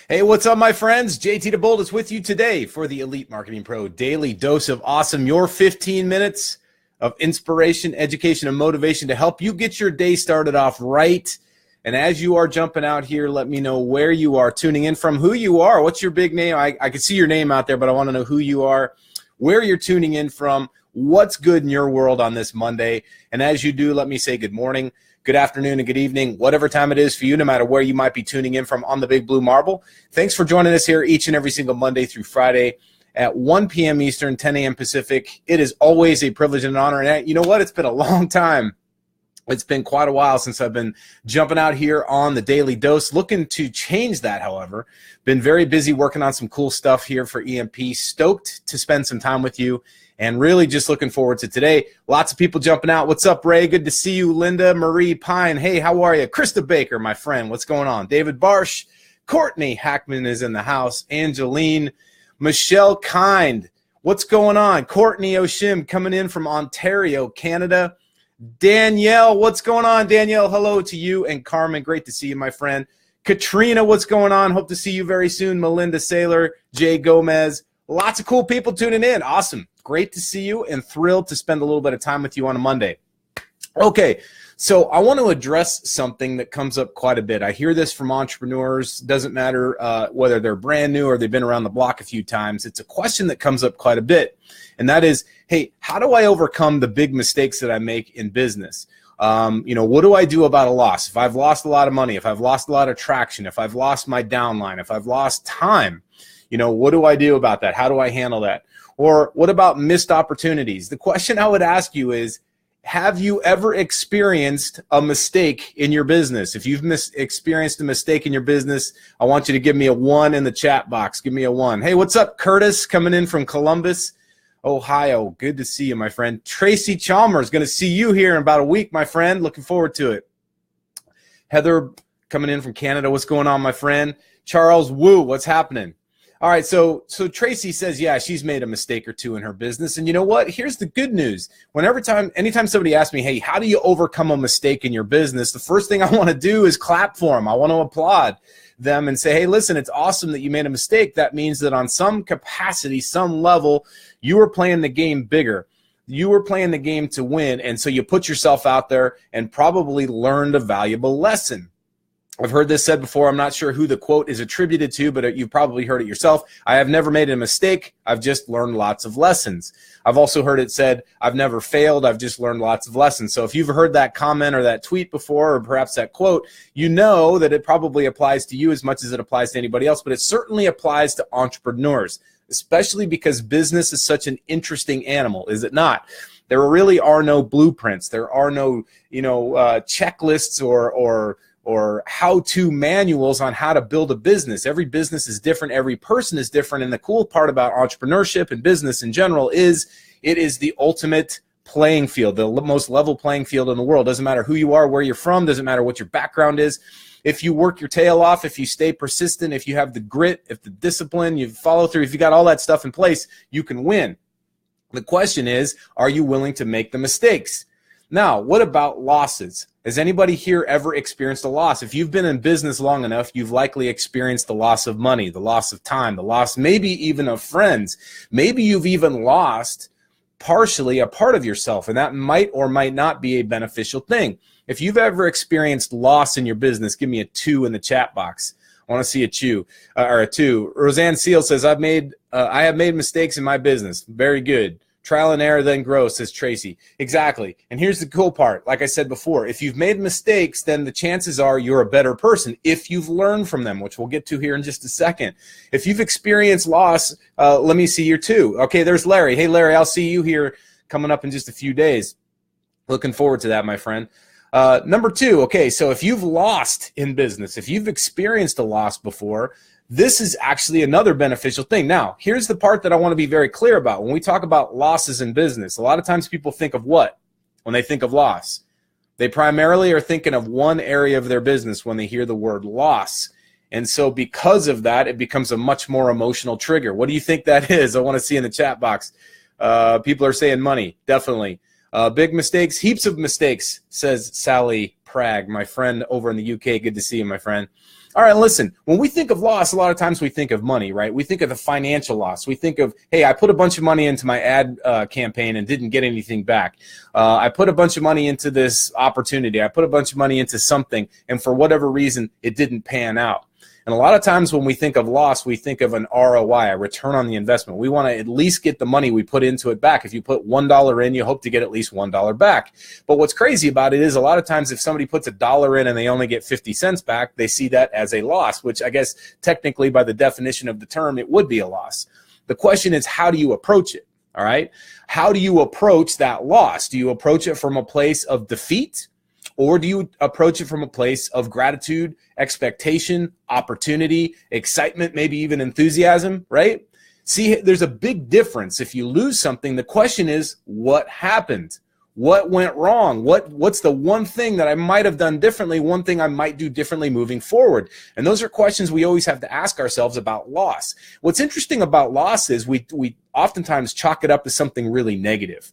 Hey, what's up, my friends? JT DeBold is with you today for the Elite Marketing Pro Daily Dose of Awesome, your 15 minutes of inspiration, education, and motivation to help you get your day started off right. And as you are jumping out here, let me know where you are tuning in from, who you are, what's your big name. I can see your name out there, but I want to know who you are, where you're tuning in from, what's good in your world on this Monday. And as you do, let me say good morning, good afternoon, and good evening, whatever time it is for you, no matter where you might be tuning in from on the Big Blue Marble. Thanks for joining us here each and every single Monday through Friday at 1 p.m. Eastern, 10 a.m. Pacific. It is always a privilege and an honor. And you know what? It's been a long time. It's been quite a while since I've been jumping out here on the Daily Dose. Looking to change that, however. Been very busy working on some cool stuff here for EMP. Stoked to spend some time with you. And really just looking forward to today. Lots of people jumping out. What's up, Ray? Good to see you. Linda Marie Pine. Hey, how are you? Krista Baker, my friend. What's going on? David Barsh. Courtney Hackman is in the house. Angeline. Michelle Kind. What's going on? Courtney Oshim coming in from Ontario, Canada. Danielle, what's going on? Danielle, hello to you. And Carmen, great to see you, my friend. Katrina, what's going on? Hope to see you very soon. Melinda Saylor. Jay Gomez. Lots of cool people tuning in. Awesome. Great to see you and thrilled to spend a little bit of time with you on a Monday. Okay, so I want to address something that comes up quite a bit. I hear this from entrepreneurs. Doesn't matter whether they're brand new or they've been around the block a few times. It's a question that comes up quite a bit, and that is, hey, how do I overcome the big mistakes that I make in business? What do I do about a loss? If I've lost a lot of money, if I've lost a lot of traction, if I've lost my downline, if I've lost time, what do I do about that? How do I handle that? Or what about missed opportunities? The question I would ask you is, have you ever experienced a mistake in your business? If you've experienced a mistake in your business, I want you to give me a 1 in the chat box. Give me a 1. Hey, what's up, Curtis, coming in from Columbus, Ohio. Good to see you, my friend. Tracy Chalmers, going to see you here in about a week, my friend. Looking forward to it. Heather coming in from Canada. What's going on, my friend? Charles Wu, what's happening? All right, so Tracy says, yeah, she's made a mistake or two in her business. And you know what? Here's the good news. Anytime somebody asks me, hey, how do you overcome a mistake in your business? The first thing I want to do is clap for them. I want to applaud them and say, hey, listen, it's awesome that you made a mistake. That means that on some capacity, some level, you were playing the game bigger. You were playing the game to win. And so you put yourself out there and probably learned a valuable lesson. I've heard this said before. I'm not sure who the quote is attributed to, but you've probably heard it yourself. I have never made a mistake. I've just learned lots of lessons. I've also heard it said, I've never failed. I've just learned lots of lessons. So if you've heard that comment or that tweet before, or perhaps that quote, you know that it probably applies to you as much as it applies to anybody else, but it certainly applies to entrepreneurs, especially because business is such an interesting animal, is it not? There really are no blueprints. There are no, checklists or how-to manuals on how to build a business. Every business is different. Every person is different. And the cool part about entrepreneurship and business in general is it is the ultimate playing field, the most level playing field in the world. Doesn't matter who you are, where you're from, doesn't matter what your background is. If you work your tail off, if you stay persistent, if you have the grit, if the discipline, you follow through, if you got all that stuff in place, you can win. The question is, are you willing to make the mistakes? Now, what about losses? Has anybody here ever experienced a loss? If you've been in business long enough, you've likely experienced the loss of money, the loss of time, the loss maybe even of friends. Maybe you've even lost partially a part of yourself, and that might or might not be a beneficial thing. If you've ever experienced loss in your business, give me a 2 in the chat box. I want to see a 2. Roseanne Seal says, I have made mistakes in my business. Very good. Trial and error, then grow, says Tracy. Exactly. And here's the cool part. Like I said before, if you've made mistakes, then the chances are you're a better person if you've learned from them, which we'll get to here in just a second. If you've experienced loss, let me see your 2. Okay, there's Larry. Hey, Larry, I'll see you here coming up in just a few days. Looking forward to that, my friend. Number 2, okay, so if you've lost in business, if you've experienced a loss before, this is actually another beneficial thing. Now, here's the part that I want to be very clear about. When we talk about losses in business, a lot of times people think of what when they think of loss? They primarily are thinking of one area of their business when they hear the word loss. And so because of that, it becomes a much more emotional trigger. What do you think that is? I want to see in the chat box. People are saying money, definitely. Big mistakes, heaps of mistakes, says Sally Prag, my friend over in the UK. Good to see you, my friend. All right, listen, when we think of loss, a lot of times we think of money, right? We think of the financial loss. We think of, hey, I put a bunch of money into my ad campaign and didn't get anything back. I put a bunch of money into this opportunity. I put a bunch of money into something, and for whatever reason, it didn't pan out. And a lot of times when we think of loss, we think of an ROI, a return on the investment. We want to at least get the money we put into it back. If you put $1 in, you hope to get at least $1 back. But what's crazy about it is a lot of times if somebody puts $1 in and they only get 50 cents back, they see that as a loss, which I guess technically by the definition of the term, it would be a loss. The question is, how do you approach it? All right. How do you approach that loss? Do you approach it from a place of defeat? Or do you approach it from a place of gratitude, expectation, opportunity, excitement, maybe even enthusiasm, right? See, there's a big difference. If you lose something, the question is, what happened? What went wrong? What's the one thing that I might have done differently, one thing I might do differently moving forward? And those are questions we always have to ask ourselves about loss. What's interesting about loss is we oftentimes chalk it up to something really negative.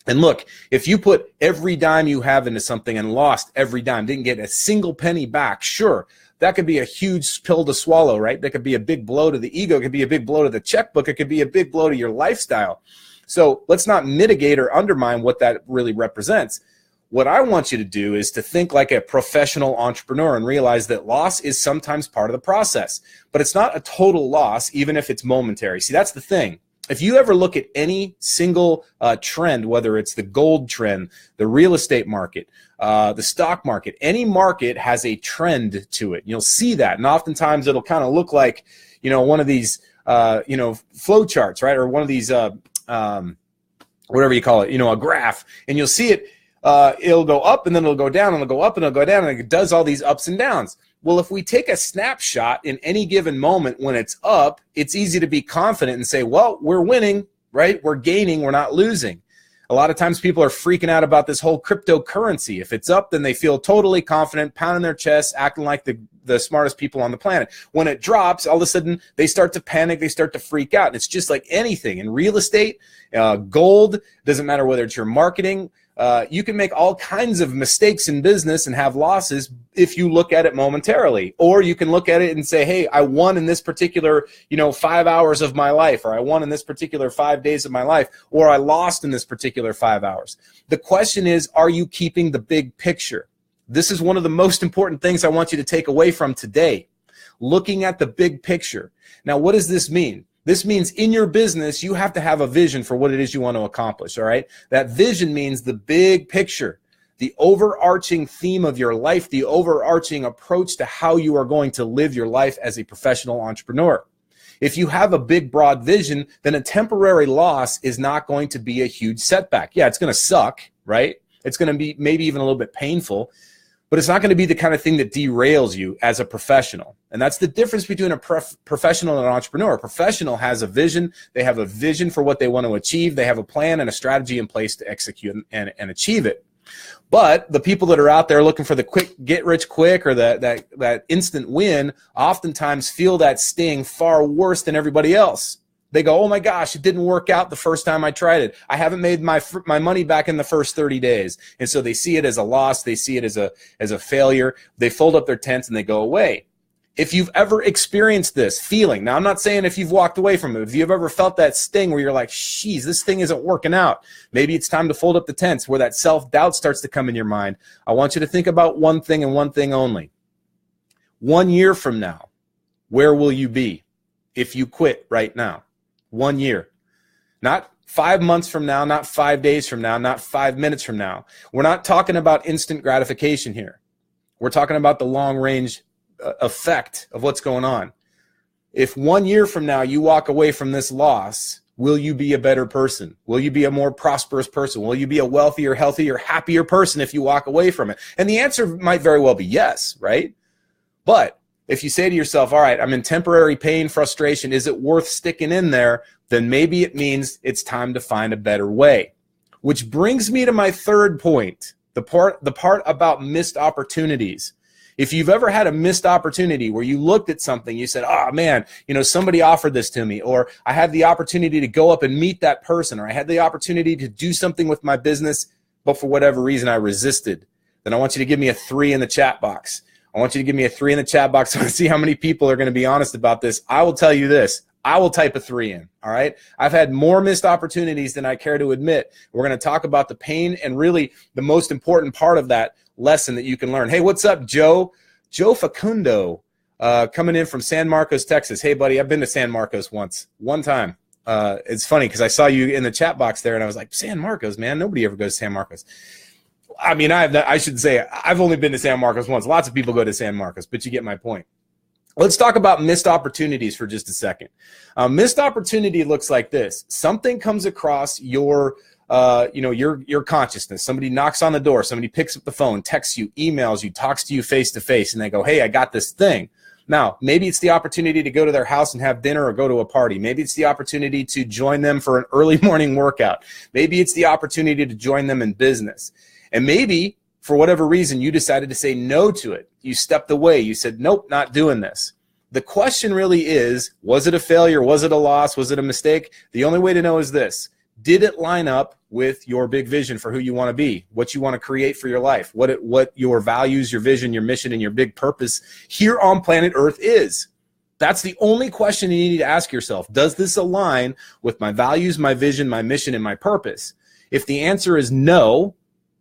And look, if you put every dime you have into something and lost every dime, didn't get a single penny back, sure, that could be a huge pill to swallow, right? That could be a big blow to the ego. It could be a big blow to the checkbook. It could be a big blow to your lifestyle. So let's not mitigate or undermine what that really represents. What I want you to do is to think like a professional entrepreneur and realize that loss is sometimes part of the process, but it's not a total loss, even if it's momentary. See, that's the thing. If you ever look at any single trend, whether it's the gold trend, the real estate market, the stock market, any market has a trend to it. You'll see that. And oftentimes it'll kind of look like, one of these, flow charts, right? Or one of these, whatever you call it, a graph. And you'll see it, it'll go up and then it'll go down and it'll go up and it'll go down and it does all these ups and downs. Well, if we take a snapshot in any given moment when it's up, it's easy to be confident and say, well, we're winning, right? We're gaining, we're not losing. A lot of times people are freaking out about this whole cryptocurrency. If it's up, then they feel totally confident, pounding their chest, acting like the smartest people on the planet. When it drops, all of a sudden they start to panic, they start to freak out. And it's just like anything. In real estate, gold, doesn't matter whether it's your marketing, you can make all kinds of mistakes in business and have losses if you look at it momentarily. Or you can look at it and say, hey, I won in this particular, 5 hours of my life, or I won in this particular 5 days of my life, or I lost in this particular 5 hours. The question is, are you keeping the big picture? This is one of the most important things I want you to take away from today. Looking at the big picture. Now, what does this mean? This means in your business, you have to have a vision for what it is you want to accomplish, all right? That vision means the big picture, the overarching theme of your life, the overarching approach to how you are going to live your life as a professional entrepreneur. If you have a big, broad vision, then a temporary loss is not going to be a huge setback. Yeah, it's going to suck, right? It's going to be maybe even a little bit painful, but it's not going to be the kind of thing that derails you as a professional. And that's the difference between a professional and an entrepreneur. A professional has a vision. They have a vision for what they want to achieve. They have a plan and a strategy in place to execute and achieve it. But the people that are out there looking for the quick, get rich quick or that instant win oftentimes feel that sting far worse than everybody else. They go, oh my gosh, it didn't work out the first time I tried it. I haven't made my money back in the first 30 days. And so they see it as a loss. They see it as a failure. They fold up their tents and they go away. If you've ever experienced this feeling, now I'm not saying if you've walked away from it, if you've ever felt that sting where you're like, geez, this thing isn't working out. Maybe it's time to fold up the tents, where that self-doubt starts to come in your mind. I want you to think about one thing and one thing only. 1 year from now, where will you be if you quit right now? 1 year. Not 5 months from now, not 5 days from now, not 5 minutes from now. We're not talking about instant gratification here. We're talking about the long range effect of what's going on. If 1 year from now you walk away from this loss, will you be a better person? Will you be a more prosperous person? Will you be a wealthier, healthier, happier person if you walk away from it? And the answer might very well be yes, right? But if you say to yourself, all right, I'm in temporary pain, frustration, is it worth sticking in there? Then maybe it means it's time to find a better way. Which brings me to my third point, the part about missed opportunities. If you've ever had a missed opportunity where you looked at something, you said, oh man, somebody offered this to me, or I had the opportunity to go up and meet that person, or I had the opportunity to do something with my business, but for whatever reason I resisted, then I want you to give me a 3 in the chat box. I want you to give me a 3 in the chat box. I want to see how many people are going to be honest about this. I will tell you this. I will type a 3 in, all right? I've had more missed opportunities than I care to admit. We're going to talk about the pain and really the most important part of that lesson that you can learn. Hey, what's up, Joe? Joe Facundo coming in from San Marcos, Texas. Hey, buddy, I've been to San Marcos one time. It's funny because I saw you in the chat box there, and I was like, San Marcos, man, nobody ever goes to San Marcos. I mean, I should say I've only been to San Marcos once. Lots of people go to San Marcos, but you get my point. Let's talk about missed opportunities for just a second. Missed opportunity looks like this. Something comes across your consciousness. Somebody knocks on the door. Somebody picks up the phone, texts you, emails you, talks to you face to face, and they go, hey, I got this thing. Now, maybe it's the opportunity to go to their house and have dinner or go to a party. Maybe it's the opportunity to join them for an early morning workout. Maybe it's the opportunity to join them in business. And maybe, for whatever reason, you decided to say no to it. You stepped away. You said, nope, not doing this. The question really is, was it a failure? Was it a loss? Was it a mistake? The only way to know is this. Did it line up with your big vision for who you want to be, what you want to create for your life, what your values, your vision, your mission, and your big purpose here on planet Earth is? That's the only question you need to ask yourself. Does this align with my values, my vision, my mission, and my purpose? If the answer is no,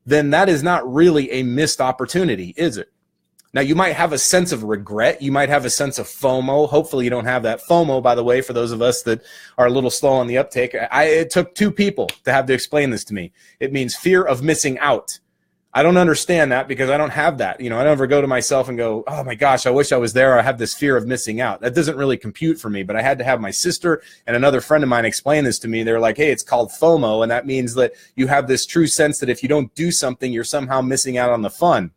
then that is not really a missed opportunity, is it? Now, you might have a sense of regret. You might have a sense of FOMO. Hopefully, you don't have that. FOMO, by the way, for those of us that are a little slow on the uptake, it took 2 people to have to explain this to me. It means fear of missing out. I don't understand that because I don't have that. You know, I don't ever go to myself and go, oh, my gosh, I wish I was there. I have this fear of missing out. That doesn't really compute for me, but I had to have my sister and another friend of mine explain this to me. They're like, hey, it's called FOMO, and that means that you have this true sense that if you don't do something, you're somehow missing out on the fun.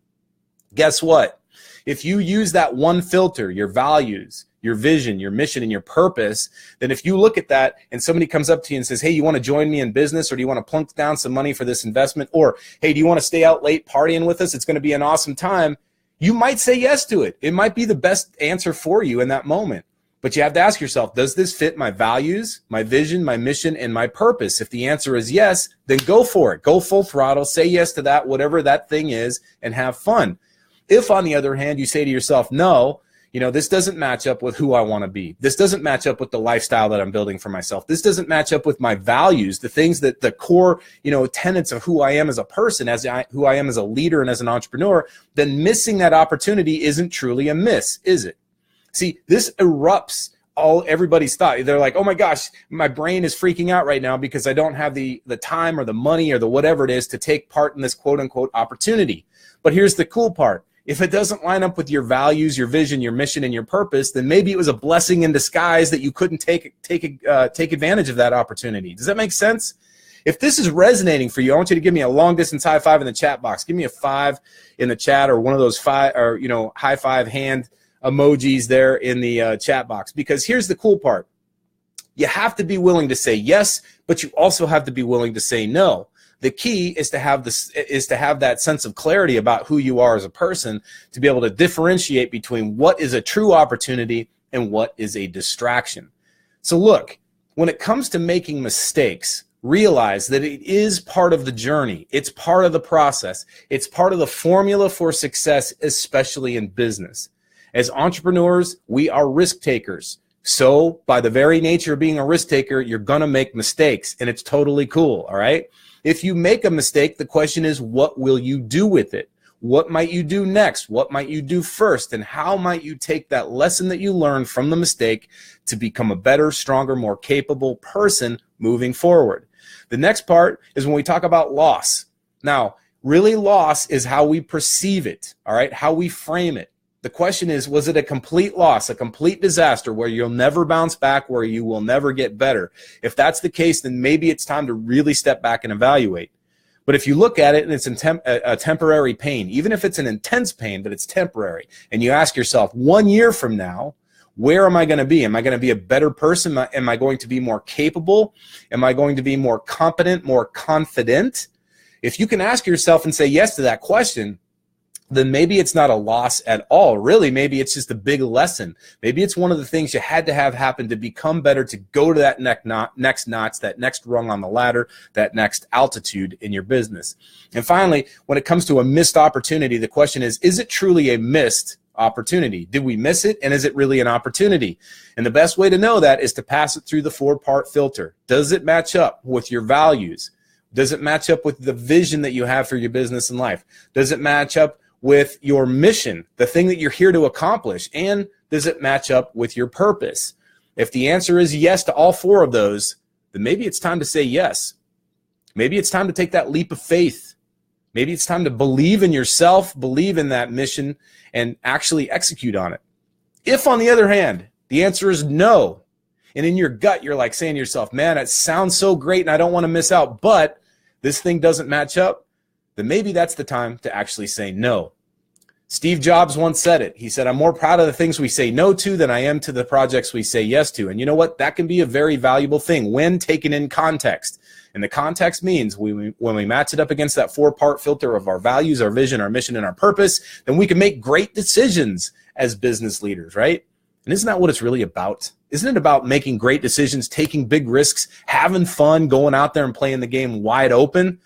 Guess what? If you use that one filter, your values, your vision, your mission, and your purpose, then if you look at that and somebody comes up to you and says, hey, you want to join me in business, or do you want to plunk down some money for this investment, or hey, do you want to stay out late partying with us? It's going to be an awesome time. You might say yes to it. It might be the best answer for you in that moment. But you have to ask yourself, does this fit my values, my vision, my mission, and my purpose? If the answer is yes, then go for it. Go full throttle. Say yes to that, whatever that thing is, and have fun. If, on the other hand, you say to yourself, no, this doesn't match up with who I want to be. This doesn't match up with the lifestyle that I'm building for myself. This doesn't match up with my values, the things that the core, tenets of who I am as a person, who I am as a leader and as an entrepreneur, then missing that opportunity isn't truly a miss, is it? See, this erupts everybody's thought. They're like, oh my gosh, my brain is freaking out right now because I don't have the time or the money or the whatever it is to take part in this quote unquote opportunity. But here's the cool part. If it doesn't line up with your values, your vision, your mission, and your purpose, then maybe it was a blessing in disguise that you couldn't take advantage of that opportunity. Does that make sense? If this is resonating for you, I want you to give me a long distance high five in the chat box. Give me a 5 in the chat, or one of those high five hand emojis there in the chat box. Because here's the cool part. You have to be willing to say yes, but you also have to be willing to say no. The key is to have that sense of clarity about who you are as a person, to be able to differentiate between what is a true opportunity and what is a distraction. So look, when it comes to making mistakes, realize that it is part of the journey. It's part of the process. It's part of the formula for success, especially in business. As entrepreneurs, we are risk takers. So by the very nature of being a risk taker, you're going to make mistakes, and it's totally cool, all right? If you make a mistake, the question is, what will you do with it? What might you do next? What might you do first? And how might you take that lesson that you learned from the mistake to become a better, stronger, more capable person moving forward? The next part is when we talk about loss. Now, really, loss is how we perceive it, all right? How we frame it. The question is, was it a complete loss, a complete disaster where you'll never bounce back, where you will never get better? If that's the case, then maybe it's time to really step back and evaluate. But if you look at it and it's a temporary pain, even if it's an intense pain, but it's temporary, and you ask yourself, 1 year from now, where am I going to be? Am I going to be a better person? Am I going to be more capable? Am I going to be more competent, more confident? If you can ask yourself and say yes to that question, then maybe it's not a loss at all. Really, maybe it's just a big lesson. Maybe it's one of the things you had to have happen to become better, to go to that next notch, that next rung on the ladder, that next altitude in your business. And finally, when it comes to a missed opportunity, the question is it truly a missed opportunity. Did we miss it? And is it really an opportunity? And the best way to know that is to pass it through the 4-part filter. Does it match up with your values? Does it match up with the vision that you have for your business and life? Does it match up with your mission, the thing that you're here to accomplish? And does it match up with your purpose? If the answer is yes to all 4 of those, then maybe it's time to say yes. Maybe it's time to take that leap of faith. Maybe it's time to believe in yourself, believe in that mission, and actually execute on it. If, on the other hand, the answer is no, and in your gut you're like saying to yourself, man, it sounds so great and I don't want to miss out, but this thing doesn't match up, then maybe that's the time to actually say no. Steve Jobs once said it. He said, I'm more proud of the things we say no to than I am to the projects we say yes to. And you know what? That can be a very valuable thing when taken in context. And the context means when we match it up against that 4-part filter of our values, our vision, our mission, and our purpose, then we can make great decisions as business leaders, right? And isn't that what it's really about? Isn't it about making great decisions, taking big risks, having fun, going out there and playing the game wide open?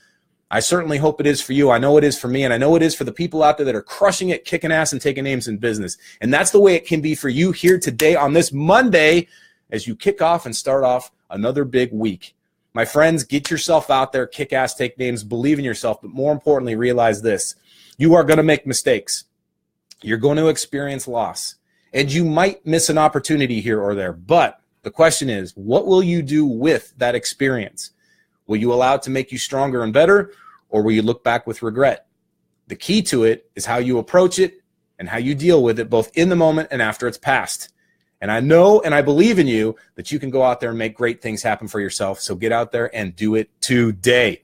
I certainly hope it is for you. I know it is for me, and I know it is for the people out there that are crushing it, kicking ass, and taking names in business. And that's the way it can be for you here today on this Monday as you kick off and start off another big week. My friends, get yourself out there, kick ass, take names, believe in yourself, but more importantly, realize this. You are going to make mistakes. You're going to experience loss, and you might miss an opportunity here or there. But the question is, what will you do with that experience? Will you allow it to make you stronger and better, or will you look back with regret? The key to it is how you approach it and how you deal with it, both in the moment and after it's passed. And I know and I believe in you that you can go out there and make great things happen for yourself. So get out there and do it today.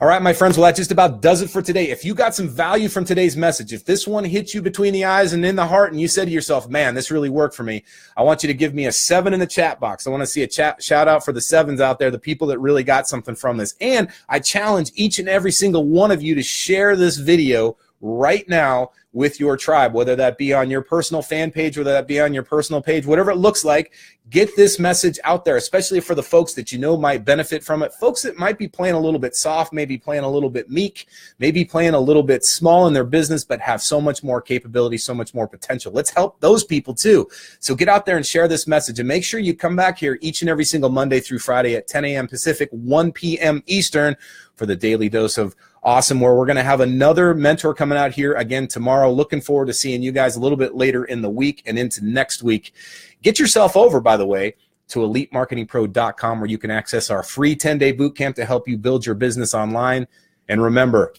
All right, my friends, well, that just about does it for today. If you got some value from today's message, if this one hits you between the eyes and in the heart, and you said to yourself, man, this really worked for me, I want you to give me a 7 in the chat box. I want to see a shout out for the 7s out there, the people that really got something from this. And I challenge each and every single one of you to share this video right now with your tribe, whether that be on your personal fan page, whether that be on your personal page, whatever it looks like. Get this message out there, especially for the folks that you know might benefit from it, folks that might be playing a little bit soft, maybe playing a little bit meek, maybe playing a little bit small in their business, but have so much more capability, so much more potential. Let's help those people too. So get out there and share this message, and make sure you come back here each and every single Monday through Friday at 10 a.m. Pacific, 1 p.m. Eastern for the Daily Dose of Awesome, where we're going to have another mentor coming out here again tomorrow. Looking forward to seeing you guys a little bit later in the week and into next week. Get yourself over, by the way, to elitemarketingpro.com, where you can access our free 10-day boot camp to help you build your business online. And remember,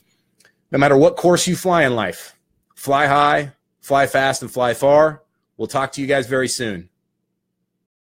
no matter what course you fly in life, fly high, fly fast, and fly far. We'll talk to you guys very soon.